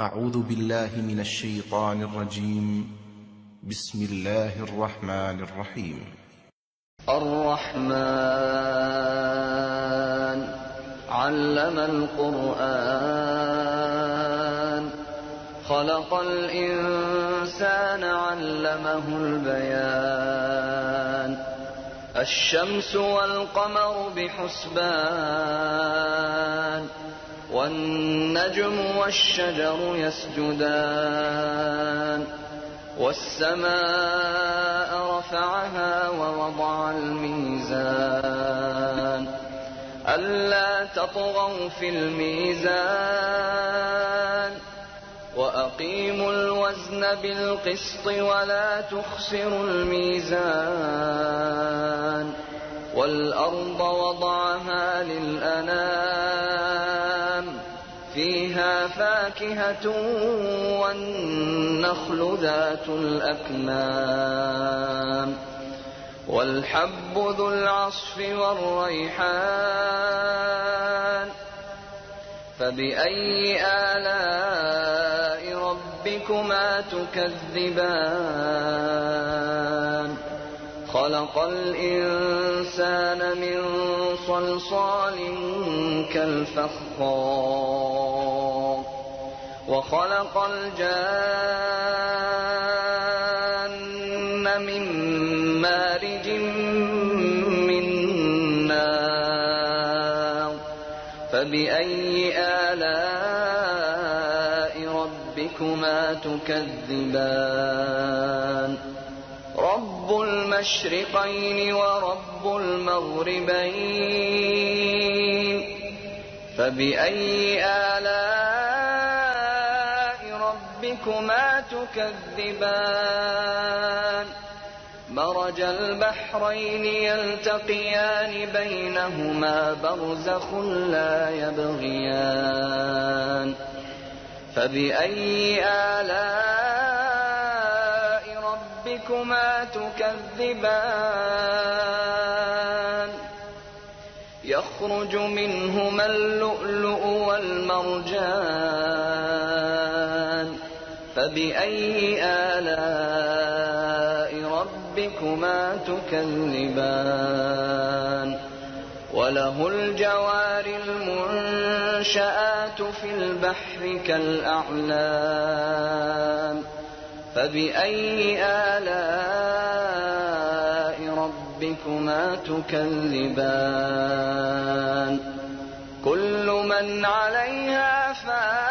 أعوذ بالله من الشيطان الرجيم. بسم الله الرحمن الرحيم. الرحمن علم القرآن خلق الإنسان علمه البيان الشمس والقمر بحسبان والنجم والشجر يسجدان والسماء رفعها ووضع الميزان ألا تطغوا في الميزان وأقيموا الوزن بالقسط ولا تخسروا الميزان والأرض وضعها للأنام فيها فاكهة والنخل ذات الأكمام والحب ذو العصف والريحان فبأي آلاء ربكما تكذبان خلق الإنسان من صلصال كالفخار وخلق الجان من مارج من نار فبأي آلاء ربكما تكذبان رب المشرقين ورب المغربين فبأي آلاء ربكما تكذبان مرج البحرين يلتقيان بينهما برزخ لا يبغيان فبأي آلاء ربكما تكذبان يخرج منهما اللؤلؤ والمرجان فبأي آلاء ربكما تكذبان وله الجوار المنشآت في البحر كالأعلام فبأي آلاء ربكما تكذبان كل من عليها فان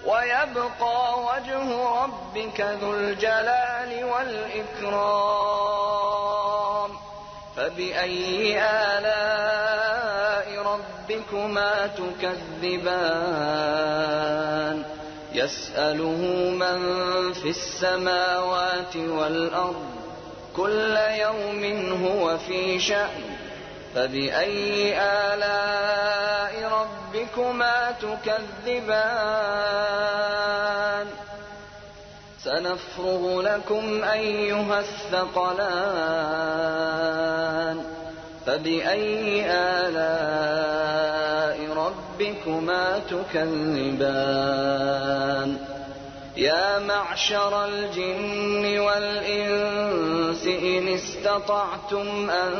ويبقى وجه ربك ذو الجلال والإكرام فبأي آلاء ربكما تكذبان يسأله من في السماوات والأرض كل يوم هو في شأن فبأي آلاء ربكما تكذبان سنفرغ لكم أيها الثقلان فبأي آلاء ربكما تكذبان يا معشر الجن والإنس إن استطعتم أن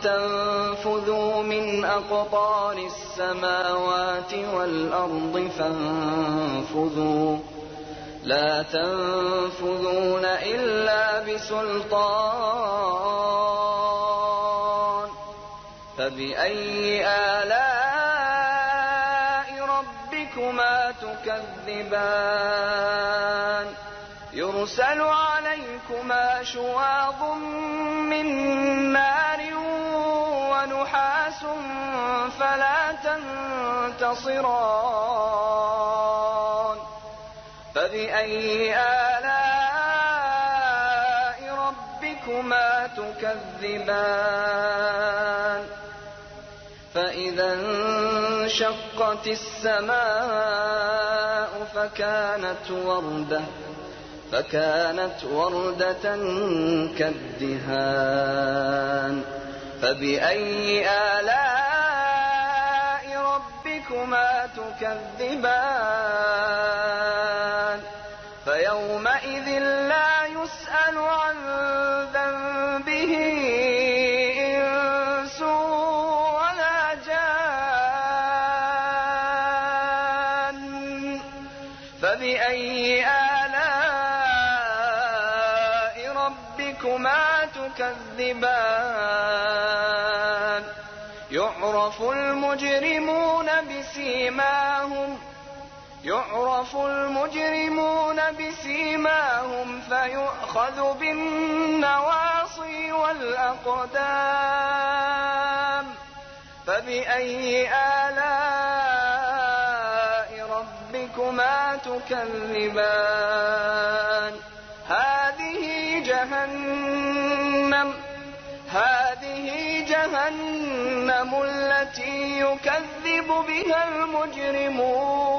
تنفذوا من أقطار السماوات والأرض فانفذوا لا تنفذون إلا بسلطان فبأي آلاء ربكما تكذبان يرسل عليكما شواظ من نار ونحاس فلا تنتصران فبأي آلاء ربكما تكذبان فإذا انشقت السماء فكانت وردة كالدهان فبأي آلاء ربكما ربكما تكذبان فيومئذ لا يسأل عن ذنبه إنس ولا جان فبأي آلاء ربكما تكذبان يعرف المجرمون بسيماهم فيؤخذ بالنواصي والأقدام فبأي آلاء ربكما تكذبان هذه جهنم التي يكذب بها المجرمون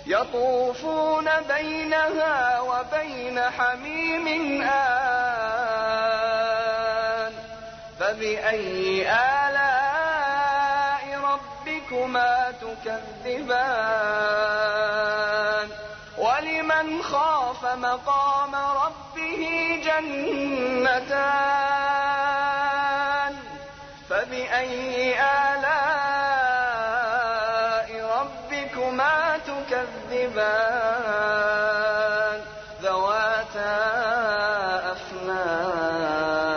يطوفون بينها وبين حميم آن فبأي آلاء ربكما تكذبان ولمن خاف مقام ربه جنتان فبأي آلاء ربكما تكذبان ذواتا أفنان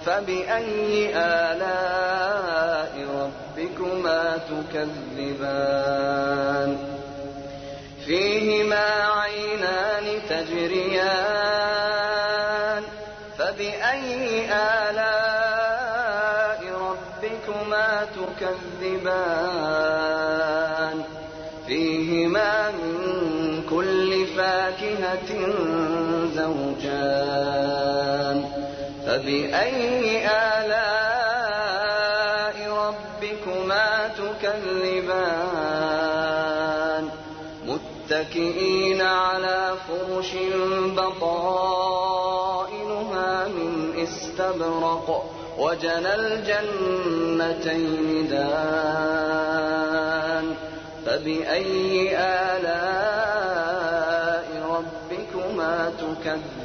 فبأي آلاء ربكما تكذبان فيهما عينان تجريان فبأي آلاء ربكما تكذبان فيهما من كل فاكهة زوجان فبأي آلاء ربكما تكذبان متكئين على فرش بطائنها من استبرق وجنى الجنتين دان فبأي آلاء ربكما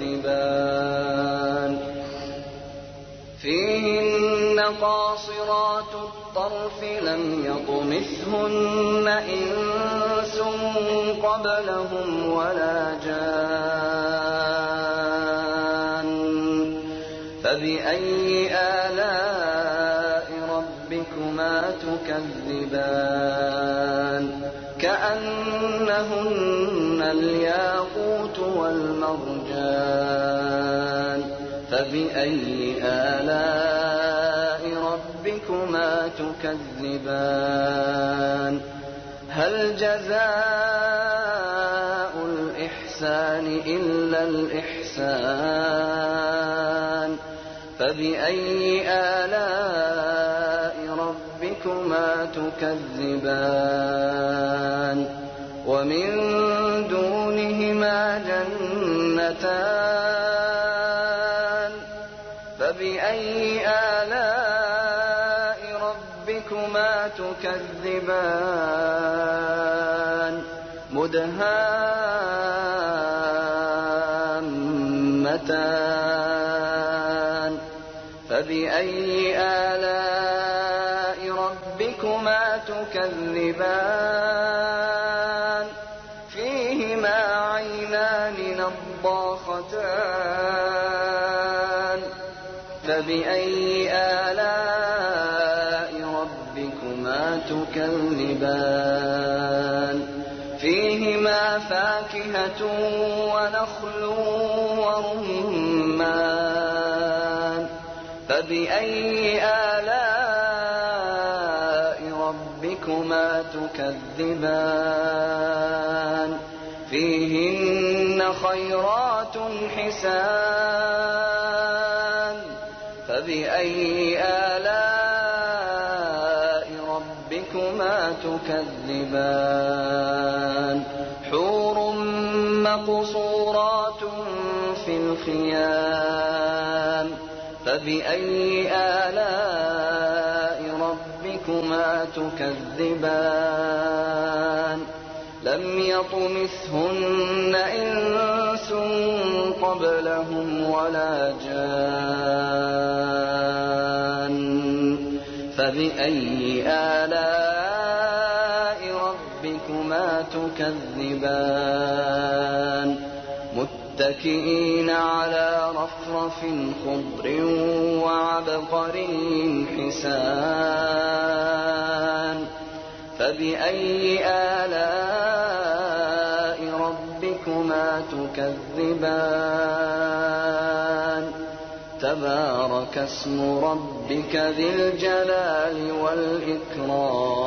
تكذبان فيهن قاصرات الطرف لم يطمثهن إنس قبلهم ولا جان فبأي آلاء ربكما تكذبان كأنهن الياقوت والمرجان فبأي آلاء ربكما تكذبان هل جزاء الإحسان إلا الإحسان فبأي آلاء ربكما تكذبان ومن دونهما جنتان فبأي آلاء ربكما تكذبان مدهامتان فبأي آلاء ربكما تكذبان فيهما عينان نضاختان فبأي آلاء ربكما تكذبان فيهما فاكهة ونخل ورمان فبأي آلاء ربكما تكذبان فيهن خيرات حسان فبأي آلاء ربكما تكذبان حور مقصورات في الخيام فبأي آلاء ربكما تكذبان لم يطمثهن إنس قبلهم ولا جان فبأي آلاء ربكما تكذبان متكئين على رفرف خضر وعبقري حسان فبأي آلاء ربكما تكذبان تبارك اسم ربك ذي الجلال والإكرام